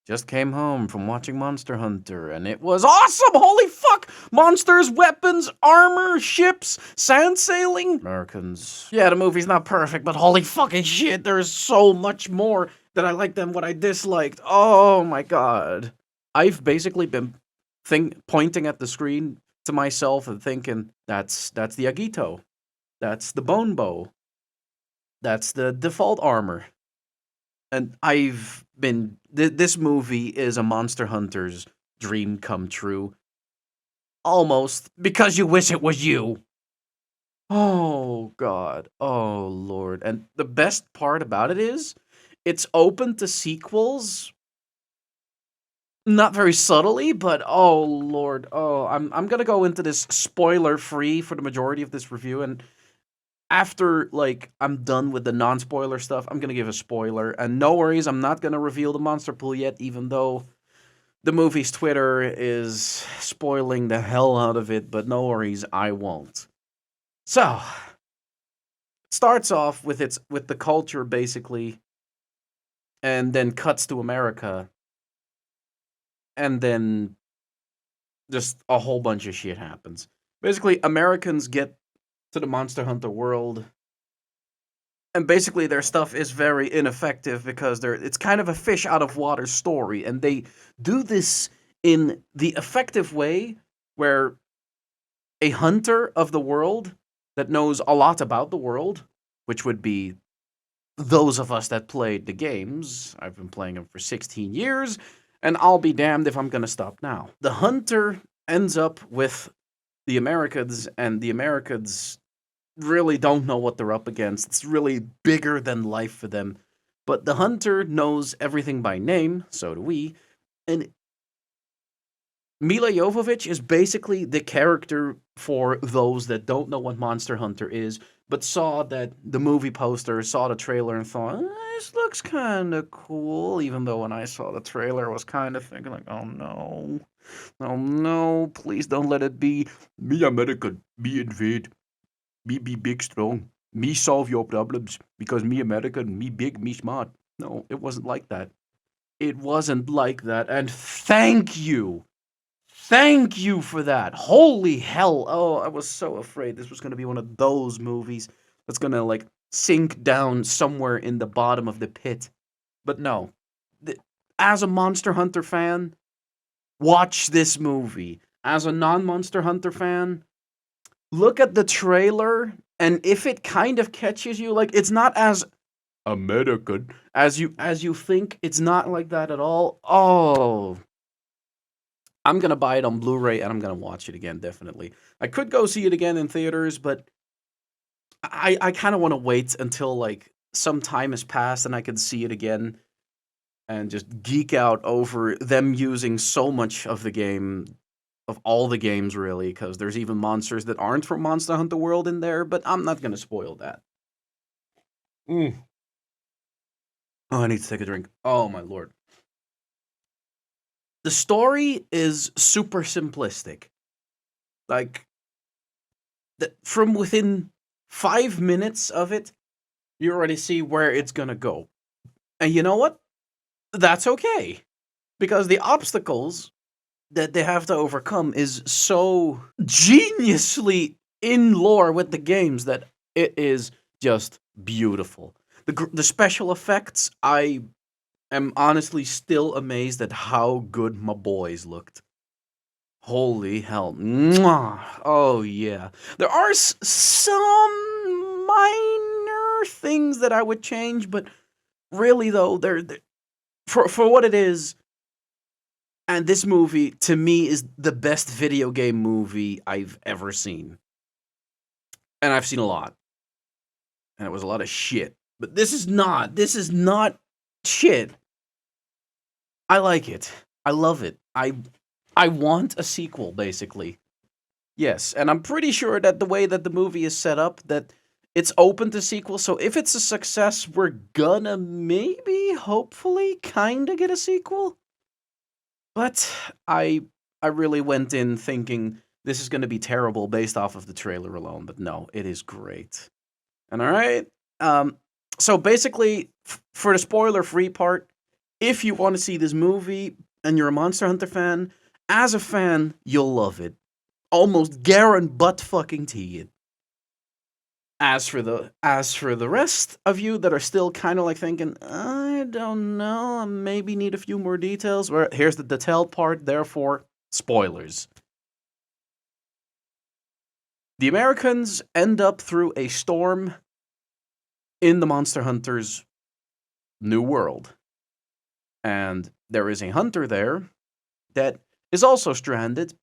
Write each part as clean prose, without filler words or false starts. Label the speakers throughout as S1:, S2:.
S1: Just came home from watching Monster Hunter, and it was awesome! Holy fuck! Monsters, weapons, armor, ships, sand sailing. Americans. Yeah, the movie's not perfect, but holy fucking shit, there's so much more that I liked than what I disliked. Oh my god. I've basically been pointing at the screen to myself and thinking, that's the Agito. That's the Bone Bow. That's the default armor. And I've been. This movie is a Monster Hunter's dream come true. Almost. Because you wish it was you. Oh, God. Oh, Lord. And the best part about it is, it's open to sequels. Not very subtly, but oh, Lord. Oh, I'm gonna go into this spoiler-free for the majority of this review, and after, like, I'm done with the non-spoiler stuff, I'm gonna give a spoiler. And no worries, I'm not gonna reveal the monster pool yet, even though the movie's Twitter is spoiling the hell out of it, but no worries, I won't. So, it starts off with the culture, basically, and then cuts to America, and then just a whole bunch of shit happens. Basically, Americans get to the Monster Hunter world, and basically their stuff is very ineffective because it's kind of a fish out of water story, and they do this in the effective way where a hunter of the world that knows a lot about the world, which would be those of us that played the games. I've been playing them for 16 years, and I'll be damned if I'm going to stop now. The hunter ends up with the Americans, and the Americans really don't know what they're up against. It's really bigger than life for them. But the hunter knows everything by name, so do we. And Mila Jovovich is basically the character for those that don't know what Monster Hunter is, but saw that the movie poster, saw the trailer, and thought, this looks kind of cool. Even though when I saw the trailer, I was kind of thinking, like, oh no, please don't let it be me American, me invade, me be big strong, me solve your problems because me American, me big, me smart. No, it wasn't like that. It wasn't like that, and thank you. Thank you for that. Holy hell. Oh, I was so afraid this was going to be one of those movies that's going to, like, sink down somewhere in the bottom of the pit. But no. As a Monster Hunter fan, watch this movie. As a non-Monster Hunter fan, look at the trailer, and if it kind of catches you, like, it's not as American as you think. It's not like that at all. Oh, I'm gonna buy it on Blu-ray and I'm gonna watch it again, definitely. I could go see it again in theaters, but I kind of want to wait until, like, some time has passed and I can see it again and just geek out over them using so much of the game, of all the games, really, because there's even monsters that aren't from Monster Hunter World in there, but I'm not gonna spoil that. Oh, I need to take a drink. Oh my lord. The story is super simplistic. Like, from within 5 minutes of it, you already see where it's gonna go. And you know what? That's okay. Because the obstacles that they have to overcome is so geniusly in lore with the games that it is just beautiful. The special effects, I am honestly still amazed at how good my boys looked. Holy hell. Mwah. Oh, yeah. There are some minor things that I would change, but really, though, they're for what it is, and this movie, to me, is the best video game movie I've ever seen. And I've seen a lot. And it was a lot of shit. But this is not. This is not shit. I like it. I love it. I want a sequel, basically. Yes, and I'm pretty sure that the way that the movie is set up, that it's open to sequels. So if it's a success, we're gonna maybe, hopefully, kinda get a sequel. But I really went in thinking this is gonna be terrible based off of the trailer alone. But no, it is great. And all right, so basically, for the spoiler-free part, If you want to see this movie and you're a Monster Hunter fan, as a fan, you'll love it. Almost guaranteed butt fucking tea it. As for the rest of you that are still kind of like thinking, I don't know, I maybe need a few more details. Well, here's the detailed part. Therefore, spoilers. The Americans end up through a storm in the Monster Hunter's new world, and there is a hunter there that is also stranded,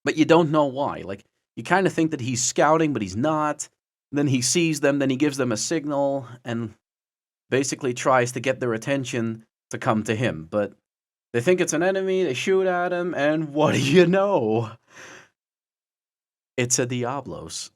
S1: but you don't know why. Like, you kind of think that he's scouting, but he's not. Then he sees them, then he gives them a signal, and basically tries to get their attention to come to him. But they think it's an enemy, they shoot at him, and what do you know? It's a Diablos.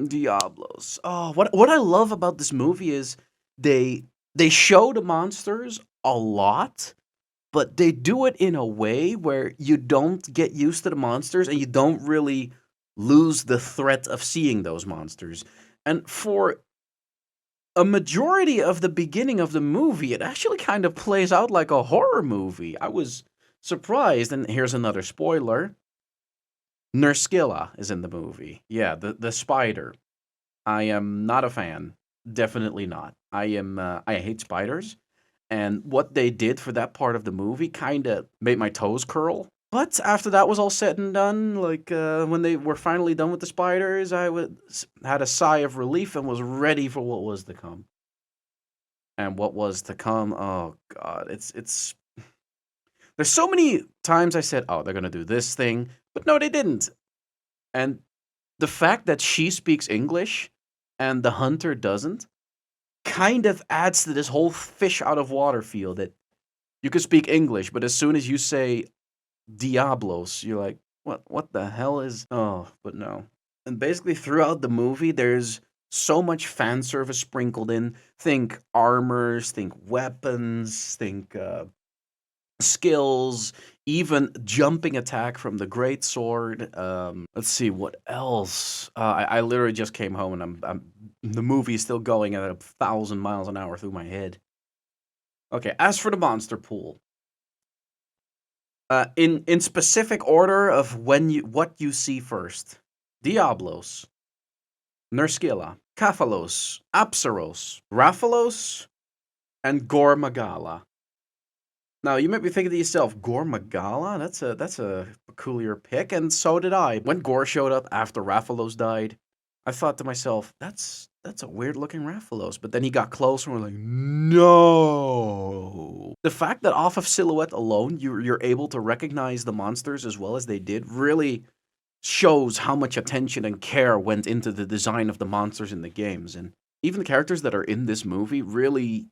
S1: Diablos. Oh, what I love about this movie is they show the monsters a lot, but they do it in a way where you don't get used to the monsters and you don't really lose the threat of seeing those monsters. And for a majority of the beginning of the movie, it actually kind of plays out like a horror movie. I was surprised, and here's another spoiler. Nurskilla is in the movie. Yeah, the spider. I am not a fan. Definitely not. I hate spiders, and what they did for that part of the movie kind of made my toes curl. But after that was all said and done, like when they were finally done with the spiders, had a sigh of relief and was ready for what was to come. And what was to come, oh god, it's. There's so many times I said, "Oh, they're gonna do this thing," but no, they didn't. And the fact that she speaks English and the hunter doesn't kind of adds to this whole fish out of water feel that you could speak English, but as soon as you say Diablos, you're like, what the hell is oh, but no. And basically throughout the movie there's so much fan service sprinkled in. Think armors, think weapons, think skills, even jumping attack from the great sword. Let's see what else. I literally just came home and I'm the movie is still going at 1,000 miles an hour through my head. Okay, as for the monster pool, in specific order of what you see first: Diablos, Nurskilla, Kaphalos, Apsaros, Raphalos, and Gormagala. Now you might be thinking to yourself, Gormagala? That's a peculiar pick, and so did I. When Gore showed up after Raphalos died, I thought to myself, that's a weird looking Raphalos. But then he got closer and we're like, no. The fact that off of silhouette alone, you're able to recognize the monsters as well as they did really shows how much attention and care went into the design of the monsters in the games. And even the characters that are in this movie really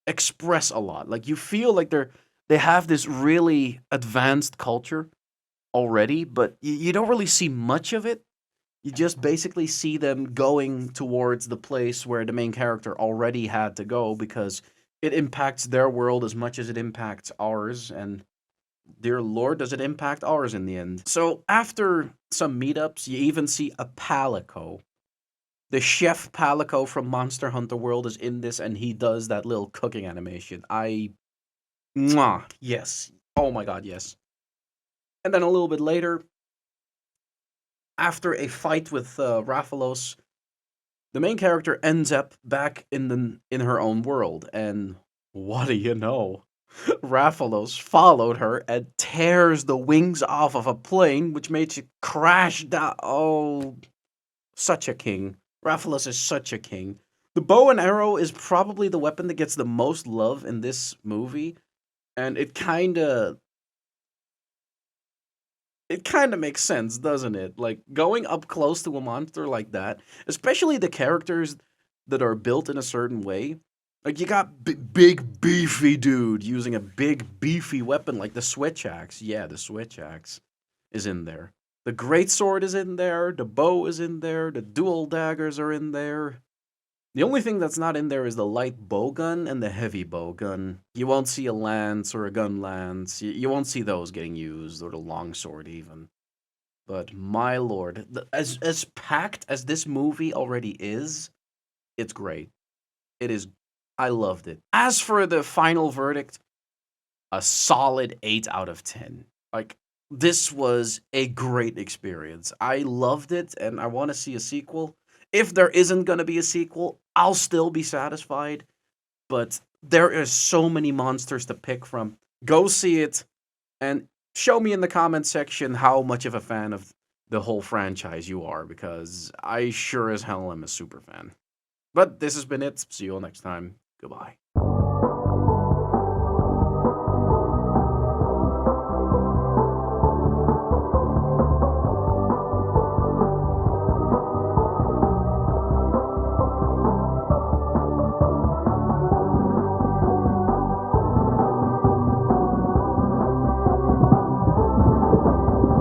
S1: express a lot. Like you feel like they have this really advanced culture already, but you don't really see much of it. You just basically see them going towards the place where the main character already had to go because it impacts their world as much as it impacts ours, and dear lord, does it impact ours in the end. So after some meetups, you even see a Palico. The chef Palico from Monster Hunter World is in this, and he does that little cooking animation. Mwah, yes. Oh my god, yes. And then a little bit later, after a fight with Raphalos, the main character ends up back in her own world, and what do you know? Raphalos followed her and tears the wings off of a plane, which makes it crash down. Oh, such a king. Raphalos is such a king. The bow and arrow is probably the weapon that gets the most love in this movie, and it kind of makes sense, doesn't it? Like going up close to a monster like that, especially the characters that are built in a certain way. Like you got big beefy dude using a big beefy weapon like the switch axe. Yeah, the switch axe is in there. The great sword is in there. The bow is in there. The dual daggers are in there. The only thing that's not in there is the light bow gun and the heavy bow gun. You won't see a lance or a gun lance. You won't see those getting used, or the long sword even. But my lord, as packed as this movie already is, it's great. It is I loved it. As for the final verdict, a solid 8 out of 10. Like, this was a great experience. I loved it, and I want to see a sequel. If there isn't going to be a sequel, I'll still be satisfied. But there is so many monsters to pick from. Go see it, and show me in the comment section how much of a fan of the whole franchise you are, because I sure as hell am a super fan. But this has been it. See you all next time. Goodbye.